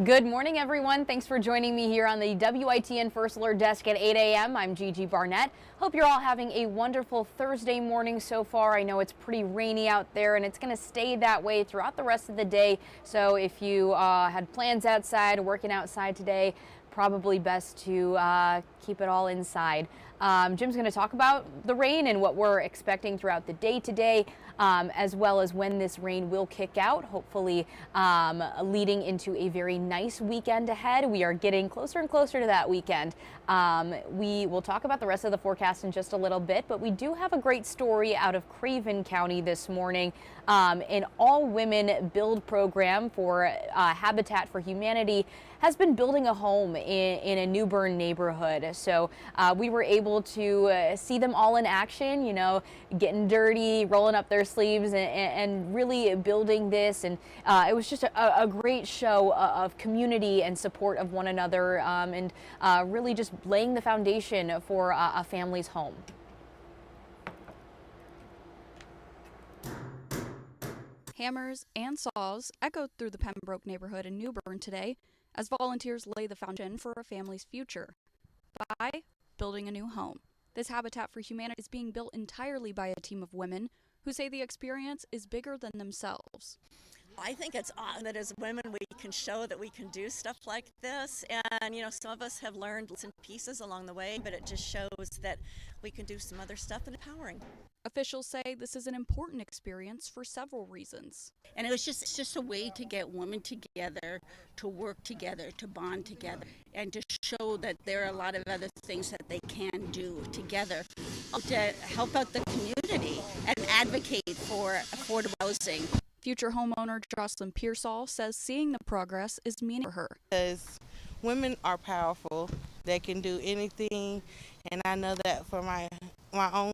Good morning, everyone. Thanks for joining me here on the WITN First Alert Desk at 8 a.m. I'm Gigi Barnett. Hope you're all having a wonderful Thursday morning so far. I know it's pretty rainy out there, and it's going to stay that way throughout the rest of the day. So if you had plans outside, working outside today, probably best to keep it all inside. Jim's going to talk about the rain and what we're expecting throughout the day today, as well as when this rain will kick out, hopefully leading into a very nice weekend ahead. We are getting closer and closer to that weekend. We will talk about the rest of the forecast in just a little bit, but we do have a great story out of Craven County this morning. An all-women build program for Habitat for Humanity has been building a home in a New Bern neighborhood. So we were able to see them all in action, you know, getting dirty, rolling up their sleeves and really building this. And it was just a great show of community and support of one another, and really just laying the foundation for a family's home. Hammers and saws echoed through the Pembroke neighborhood in New Bern today as volunteers lay the foundation for a family's future by building a new home. This Habitat for Humanity is being built entirely by a team of women who say the experience is bigger than themselves. I think it's awesome that as women we can show that we can do stuff like this, and you know, some of us have learned bits and pieces along the way, but it just shows that we can do some other stuff and empowering. Officials say this is an important experience for several reasons. And it's just a way to get women together, to work together, to bond together, and to show that there are a lot of other things that they can do together to help out the community and advocate for affordable housing. Future homeowner Jocelyn Pearsall says seeing the progress is meaningful for her. Because women are powerful, they can do anything, and I know that for my own.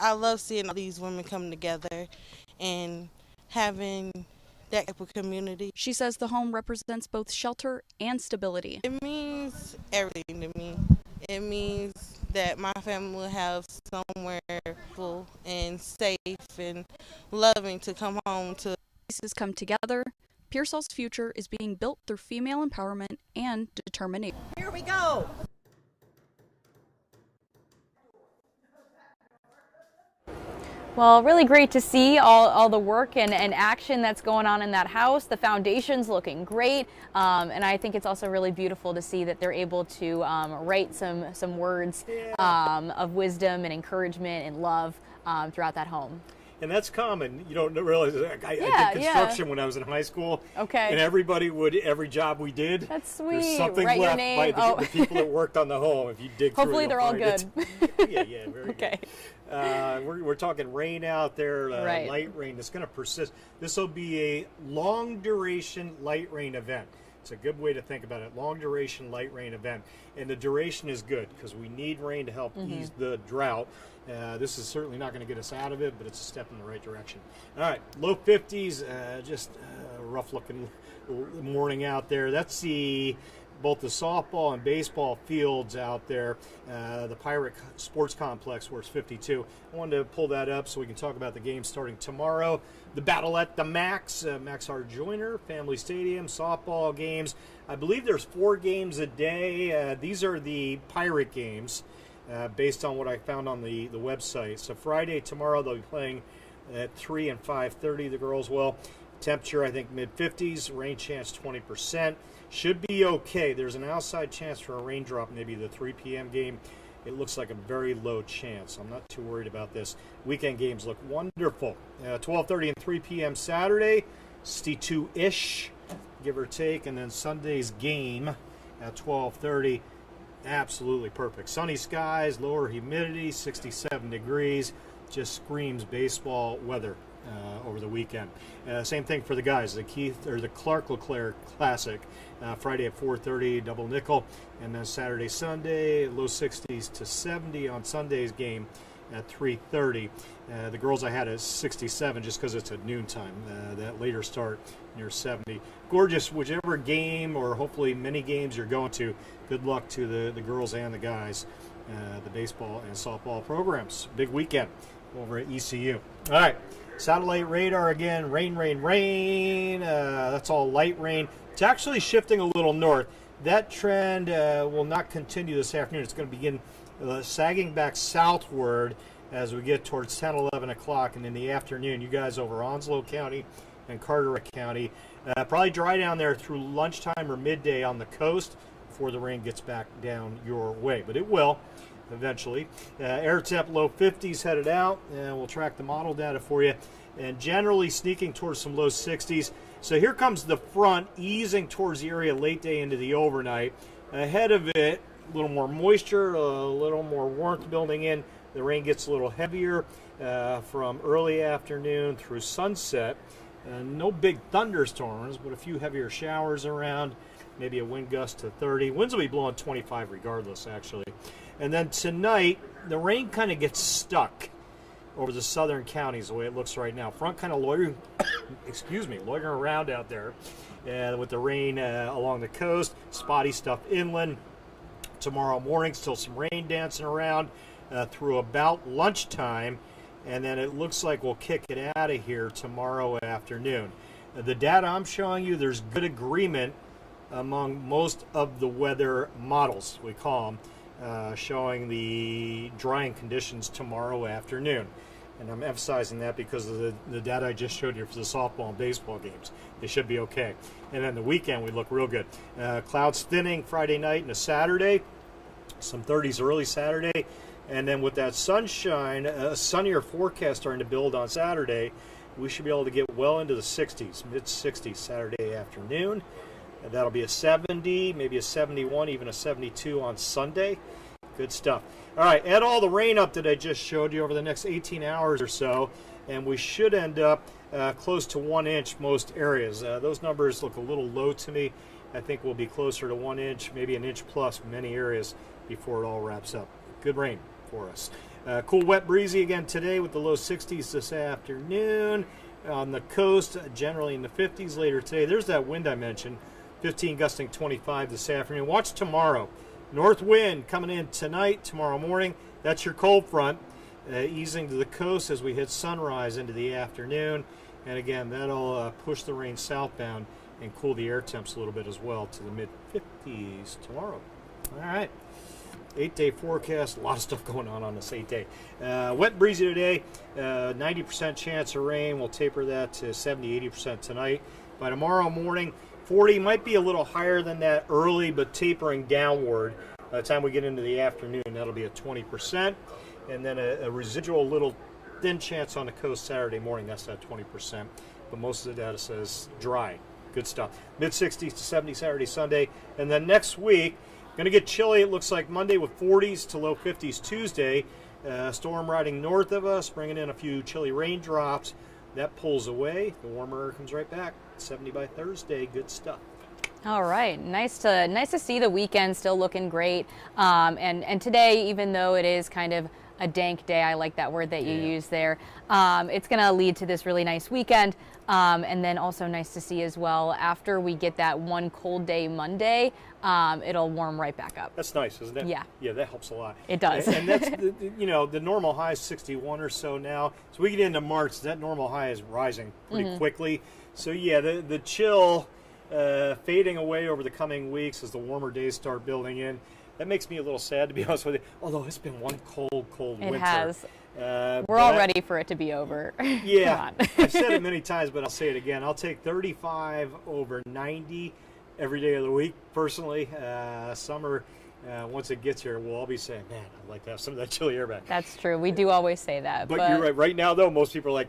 I love seeing all these women come together and having that type of community. She says the home represents both shelter and stability. It means everything to me. It means that my family will have somewhere full and safe and loving to come home to. Pieces come together. Pearsall's future is being built through female empowerment and determination. Here we go! Well, really great to see all the work and action that's going on in that house. The foundation's looking great, and I think it's also really beautiful to see that they're able to write some words of wisdom and encouragement and love throughout that home. And that's common. You don't realize I did construction when I was in high school. Okay. And every job we did. That's sweet. There's something Write left your by name. the people that worked on the home. If you dig Hopefully through, they're all good. Yeah, very okay. good. We're talking rain out there, right. Light rain that's going to persist. This will be a long duration light rain event. It's a good way to think about it. Long duration light rain event. And the duration is good because we need rain to help ease the drought. This is certainly not going to get us out of it, but it's a step in the right direction. All right, low 50s, just a rough looking morning out there. That's both the softball and baseball fields out there. The Pirate Sports Complex where it's 52. I wanted to pull that up so we can talk about the game starting tomorrow. The battle at the Max R. Joyner Family Stadium, softball games. I believe there's 4 games a day. These are the Pirate games based on what I found on the website. So Friday, tomorrow, they'll be playing at 3 and 5:30, the girls will. Temperature, I think, mid-50s. Rain chance, 20%. Should be okay. There's an outside chance for a raindrop, maybe the 3 p.m. game. It looks like a very low chance. I'm not too worried about this. Weekend games look wonderful. 12:30 and 3 p.m. Saturday, 62-ish, give or take. And then Sunday's game at 12:30, absolutely perfect. Sunny skies, lower humidity, 67 degrees. Just screams baseball weather over the weekend. Same thing for the guys. The Clark LeClaire Classic, Friday at 4:30, double nickel, and then Saturday, Sunday, low 60s to 70 on Sunday's game at 3:30. The girls I had is 67 just because it's at noontime. That later start near 70. Gorgeous, whichever game or hopefully many games you're going to. Good luck to the girls and the guys, the baseball and softball programs. Big weekend over at ECU. All right, Satellite radar again, rain, rain, rain. That's all light rain. It's actually shifting a little north. That trend will not continue this afternoon. It's going to begin sagging back southward as we get towards 10, 11 o'clock. And in the afternoon, you guys over Onslow County and Carteret County, probably dry down there through lunchtime or midday on the coast before the rain gets back down your way. But it will eventually. Air temp low 50s headed out, and we'll track the model data for you. And generally sneaking towards some low 60s. So here comes the front, easing towards the area late day into the overnight. Ahead of it, a little more moisture, a little more warmth building in. The rain gets a little heavier from early afternoon through sunset. No big thunderstorms, but a few heavier showers around. Maybe a wind gust to 30. Winds will be blowing 25 regardless, actually. And then tonight, the rain kind of gets stuck over the southern counties the way it looks right now. Front kind of loitering, loitering around out there with the rain along the coast, spotty stuff inland. Tomorrow morning, still some rain dancing around through about lunchtime, and then it looks like we'll kick it out of here tomorrow afternoon. The data I'm showing you, there's good agreement among most of the weather models, we call them, showing the drying conditions tomorrow afternoon. And I'm emphasizing that because of the data I just showed you for the softball and baseball games. They should be okay. And then the weekend, we look real good. Clouds thinning Friday night and a Saturday. Some 30s early Saturday. And then with that sunshine, a sunnier forecast starting to build on Saturday, we should be able to get well into the 60s, mid-60s Saturday afternoon. And that'll be a 70, maybe a 71, even a 72 on Sunday. Good stuff. All right, add all the rain up that I just showed you over the next 18 hours or so, and we should end up close to 1 inch most areas. Those numbers look a little low to me. I think we'll be closer to 1 inch, maybe an inch plus many areas before it all wraps up. Good rain for us. Cool, wet, breezy again today with the low 60s this afternoon. On the coast, generally in the 50s later today. There's that wind I mentioned, 15 gusting 25 this afternoon. Watch tomorrow. North wind coming in tonight, tomorrow morning. That's your cold front, easing to the coast as we hit sunrise into the afternoon. And again, that'll push the rain southbound and cool the air temps a little bit as well to the mid-50s tomorrow. All right. 8-day forecast, a lot of stuff going on this 8-day. Wet, breezy today, 90% chance of rain. We'll taper that to 70-80% tonight. By tomorrow morning, 40 might be a little higher than that early, but tapering downward. By the time we get into the afternoon, that'll be at 20%. And then a residual little thin chance on the coast Saturday morning. That's that 20%. But most of the data says dry. Good stuff. Mid-60s to 70 Saturday, Sunday. And then next week, going to get chilly, it looks like Monday with 40s to low 50s Tuesday. Storm riding north of us, bringing in a few chilly raindrops. That pulls away. The warmer comes right back. 70 by Thursday. Good stuff. All right, nice to see the weekend still looking great. And today, even though it is kind of a dank day, I like that word that you used there. It's going to lead to this really nice weekend. And then also nice to see as well, after we get that one cold day Monday, it'll warm right back up. That's nice, isn't it? Yeah. Yeah, that helps a lot. It does. And that's, the normal high is 61 or so now. So we get into March, that normal high is rising pretty quickly. So yeah, the chill fading away over the coming weeks as the warmer days start building in. That makes me a little sad, to be honest with you, although it's been one cold winter. It has. We're all ready for it to be over. Yeah, I've said it many times, but I'll say it again. I'll take 35 over 90 every day of the week, personally. Summer, once it gets here, we'll all be saying, man, I'd like to have some of that chilly air back. That's true. We do always say that. But you're right. Right now, though, most people are like,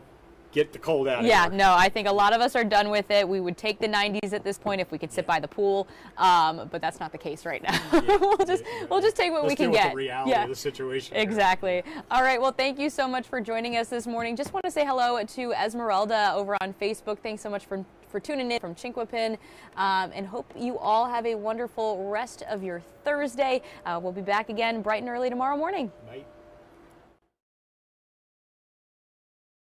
get the cold out of here. Yeah, no, I think a lot of us are done with it. We would take the 90s at this point if we could sit by the pool, but that's not the case right now. We'll just take what we can get. With the reality of the situation. Exactly. All right, well, thank you so much for joining us this morning. Just want to say hello to Esmeralda over on Facebook. Thanks so much for tuning in from Chinquapin, and hope you all have a wonderful rest of your Thursday. We'll be back again bright and early tomorrow morning. Night.